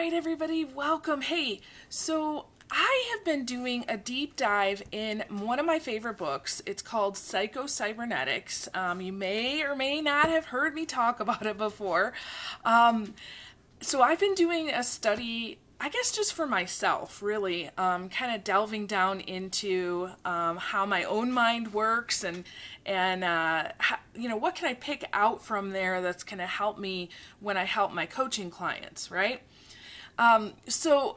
right, everybody, welcome. Hey, so I have been doing a deep dive in one of my favorite books. It's called Psycho-Cybernetics. You may or may not have heard me talk about it before. So I've been doing a study, I guess just for myself, really, kind of delving down into how my own mind works and how, what can I pick out from there that's going to help me when I help my coaching clients, right? So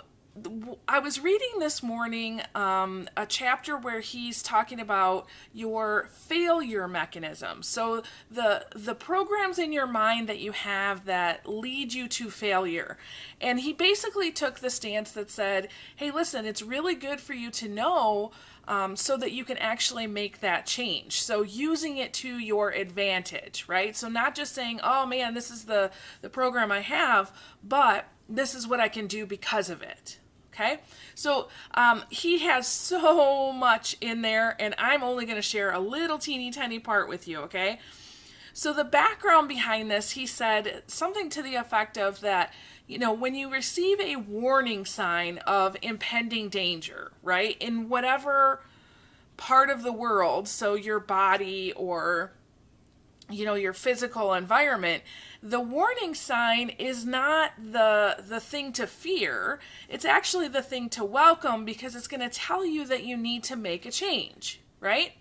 I was reading this morning a chapter where he's talking about your failure mechanism. So the programs in your mind that you have that lead you to failure. And he basically took the stance that said, hey, listen, it's really good for you to know so that you can actually make that change. So using it to your advantage, right? So not just saying, oh man, this is the program I have, but this is what I can do because of it. Okay, so he has so much in there, and I'm only going to share a little teeny tiny part with you. Okay, so the background behind this, he said something to the effect of that, when you receive a warning sign of impending danger, right, in whatever part of the world, so your body or your physical environment, the warning sign is not the thing to fear. It's actually the thing to welcome, because it's going to tell you that you need to make a change, right?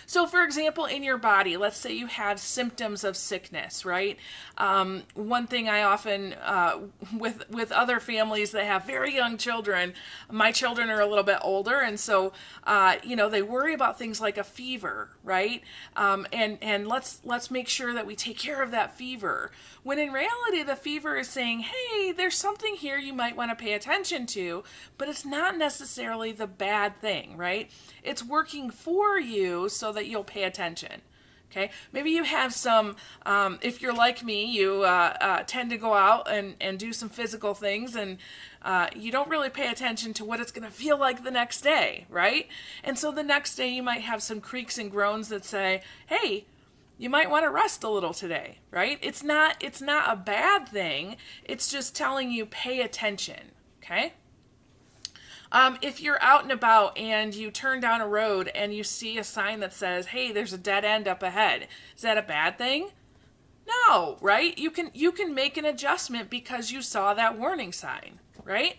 So, for example, in your body, let's say you have symptoms of sickness, right? One thing I often, with other families that have very young children, my children are a little bit older, and so, they worry about things like a fever, right? And let's make sure that we take care of that fever. When in reality, the fever is saying, hey, there's something here you might want to pay attention to, but it's not necessarily the bad thing, right? It's working for you so that you'll pay attention. Okay, maybe you have some, if you're like me, you tend to go out and do some physical things, and you don't really pay attention to what it's going to feel like the next day, right? And so the next day you might have some creaks and groans that say, hey, you might want to rest a little today, right? It's not a bad thing. It's just telling you pay attention, okay? If you're out and about and you turn down a road and you see a sign that says, hey, there's a dead end up ahead, is that a bad thing? No, right? You can make an adjustment because you saw that warning sign, right?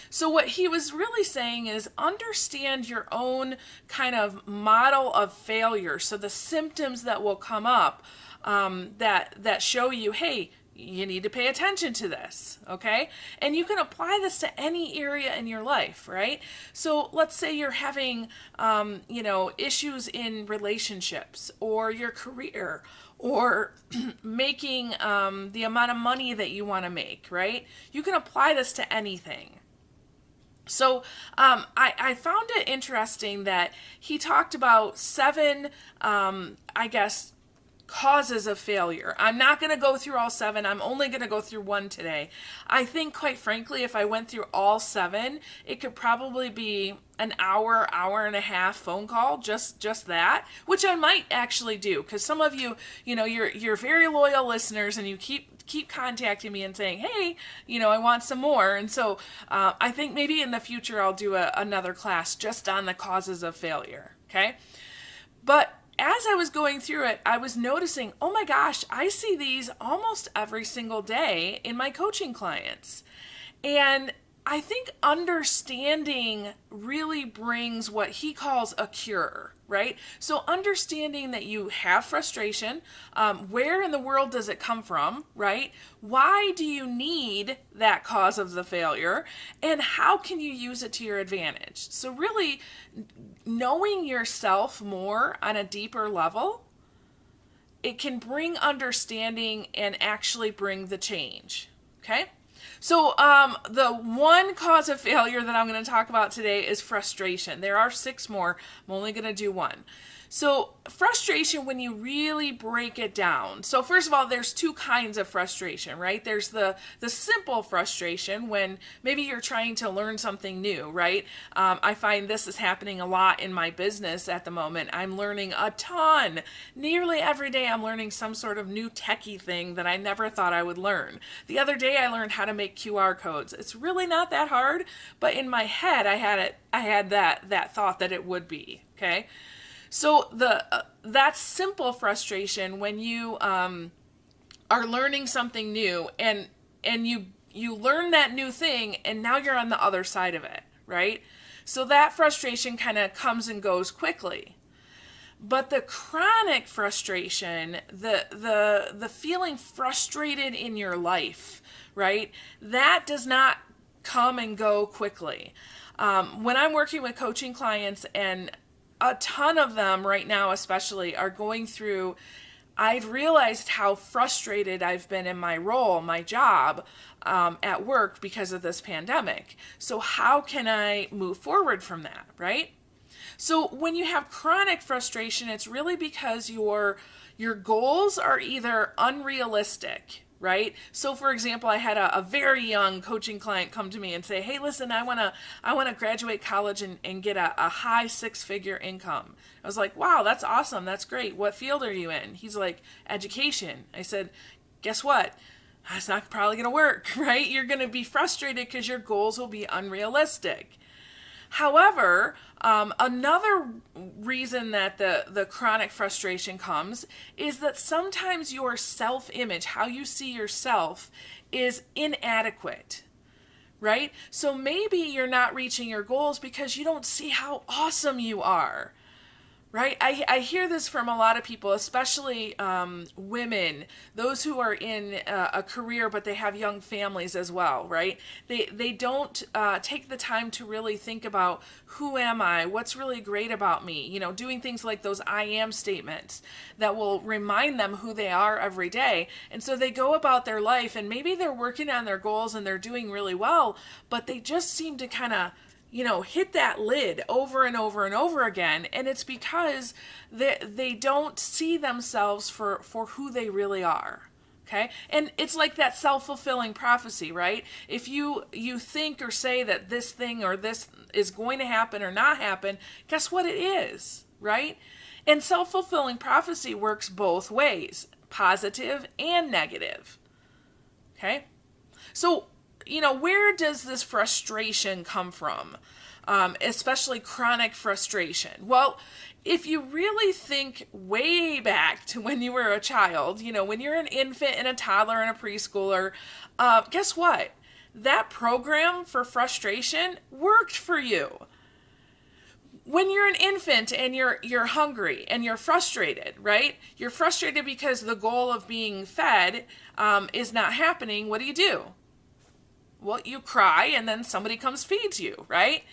So what he was really saying is understand your own kind of model of failure. So the symptoms that will come up that show you, hey, you need to pay attention to this, okay? And you can apply this to any area in your life, right? So let's say you're having, issues in relationships or your career or making the amount of money that you want to make, right? You can apply this to anything. So I found it interesting that he talked about 7, causes of failure. I'm not going to go through all 7. I'm only going to go through one today. I think, quite frankly, if I went through all 7, it could probably be an hour and a half phone call, just that, which I might actually do, because some of you, you're very loyal listeners, and you keep contacting me and saying, hey, I want some more. And so I think maybe in the future I'll do another class just on the causes of failure, okay? But as I was going through it, I was noticing, oh my gosh, I see these almost every single day in my coaching clients. And I think understanding really brings what he calls a cure, right? So understanding that you have frustration, where in the world does it come from, right? Why do you need that cause of the failure? And how can you use it to your advantage? So really knowing yourself more on a deeper level, it can bring understanding and actually bring the change, okay? So the one cause of failure that I'm going to talk about today is frustration. There are 6 more. I'm only going to do one. So frustration, when you really break it down. So first of all, there's two kinds of frustration, right? There's the simple frustration when maybe you're trying to learn something new, right? I find this is happening a lot in my business at the moment. I'm learning a ton. Nearly every day I'm learning some sort of new techie thing that I never thought I would learn. The other day I learned how to make QR codes. It's really not that hard, but in my head I had that thought that it would be, okay? So that's simple frustration when you are learning something new and you learn that new thing and now you're on the other side of it, right? So that frustration kind of comes and goes quickly. But the chronic frustration, the feeling frustrated in your life, right? That does not come and go quickly. When I'm working with coaching clients, and a ton of them right now especially are going through, I've realized how frustrated I've been in my role, my job at work because of this pandemic. So how can I move forward from that, right? So when you have chronic frustration, it's really because your goals are either unrealistic, right? So for example, I had a very young coaching client come to me and say, hey, listen, I want to graduate college and get a high 6-figure income. I was like, wow, that's awesome. That's great. What field are you in? He's like, education. I said, guess what? That's not probably going to work, right? You're going to be frustrated because your goals will be unrealistic. However, another reason that the chronic frustration comes is that sometimes your self-image, how you see yourself, is inadequate, right? So maybe you're not reaching your goals because you don't see how awesome you are. Right? I hear this from a lot of people, especially women, those who are in a career but they have young families as well, right? They don't take the time to really think about who am I, what's really great about me, you know, doing things like those I am statements that will remind them who they are every day. And so they go about their life and maybe they're working on their goals and they're doing really well, but they just seem to kind of hit that lid over and over and over again. And it's because they don't see themselves for who they really are. Okay. And it's like that self-fulfilling prophecy, right? If you think or say that this thing or this is going to happen or not happen, guess what it is, right? And self-fulfilling prophecy works both ways, positive and negative. Okay. So, where does this frustration come from? Especially chronic frustration. Well, if you really think way back to when you were a child, when you're an infant and a toddler and a preschooler, guess what? That program for frustration worked for you. When you're an infant and you're hungry and you're frustrated, right? You're frustrated because the goal of being fed is not happening. What do? Well, you cry and then somebody comes feeds you, right?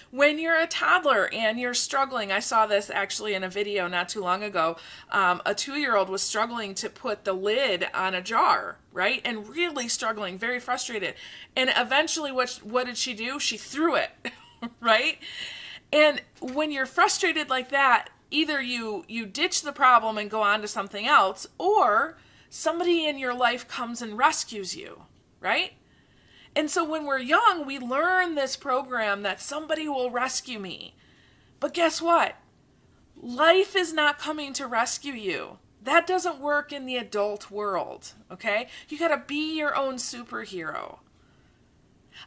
When you're a toddler and you're struggling, I saw this actually in a video not too long ago, a 2-year-old was struggling to put the lid on a jar, right? And really struggling, very frustrated. And eventually what did she do? She threw it, right? And when you're frustrated like that, either you ditch the problem and go on to something else, or somebody in your life comes and rescues you, right? And so when we're young, we learn this program that somebody will rescue me. But guess what? Life is not coming to rescue you. That doesn't work in the adult world, okay? You got to be your own superhero.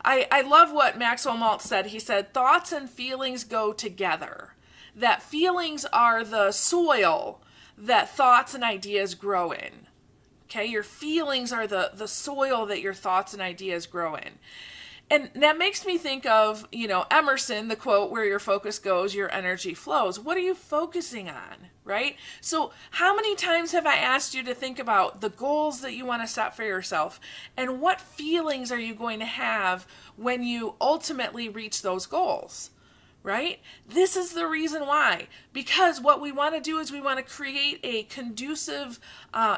I love what Maxwell Maltz said. He said, thoughts and feelings go together. That feelings are the soil that thoughts and ideas grow in. Okay, your feelings are the soil that your thoughts and ideas grow in. And that makes me think of, Emerson, the quote, where your focus goes, your energy flows. What are you focusing on, right? So how many times have I asked you to think about the goals that you want to set for yourself and what feelings are you going to have when you ultimately reach those goals? Right? This is the reason why. Because what we want to do is we want to create a conducive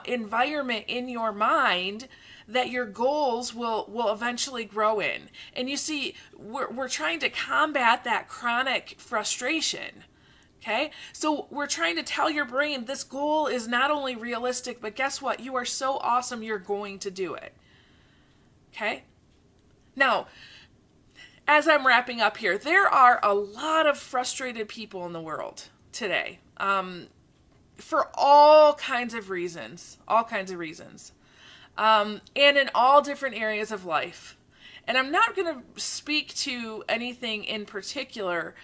environment in your mind that your goals will eventually grow in. And you see, we're trying to combat that chronic frustration. Okay, so we're trying to tell your brain this goal is not only realistic, but guess what? You are so awesome, you're going to do it. Okay, now, as I'm wrapping up here, there are a lot of frustrated people in the world today, for all kinds of reasons, and in all different areas of life. And I'm not going to speak to anything in particular,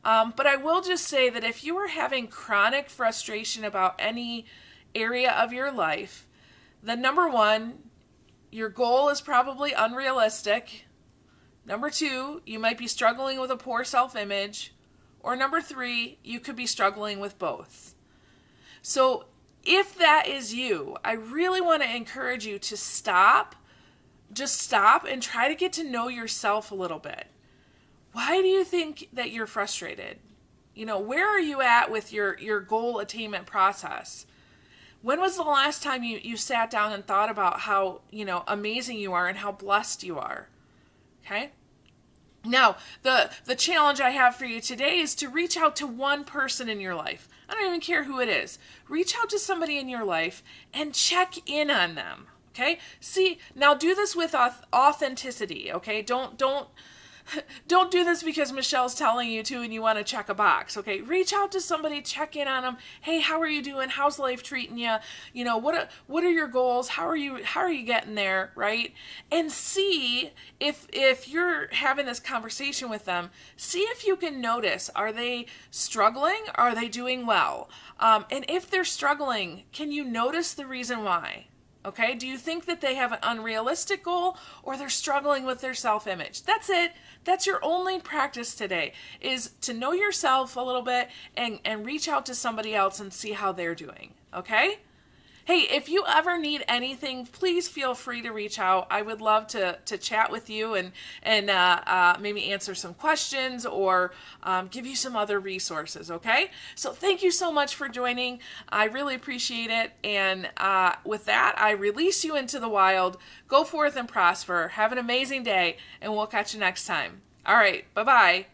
but I will just say that if you are having chronic frustration about any area of your life, then number one, your goal is probably unrealistic. Number two, you might be struggling with a poor self-image. Or number three, you could be struggling with both. So if that is you, I really want to encourage you to just stop and try to get to know yourself a little bit. Why do you think that you're frustrated? Where are you at with your goal attainment process? When was the last time you sat down and thought about how, amazing you are and how blessed you are? Okay? Now, the challenge I have for you today is to reach out to one person in your life. I don't even care who it is. Reach out to somebody in your life and check in on them. Okay? See, now do this with authenticity. Okay? Don't do this because Michelle's telling you to and you want to check a box. Okay? Reach out to somebody, check in on them. Hey, how are you doing? How's life treating you? What are your goals? How are you getting there, right? And see if you're having this conversation with them, see if you can notice, are they struggling? Are they doing well? And if they're struggling, can you notice the reason why? Okay, do you think that they have an unrealistic goal or they're struggling with their self-image? That's it. That's your only practice today, is to know yourself a little bit and reach out to somebody else and see how they're doing. Okay? Hey, if you ever need anything, please feel free to reach out. I would love to chat with you and maybe answer some questions or give you some other resources, okay? So thank you so much for joining. I really appreciate it. And with that, I release you into the wild. Go forth and prosper. Have an amazing day, and we'll catch you next time. All right, bye-bye.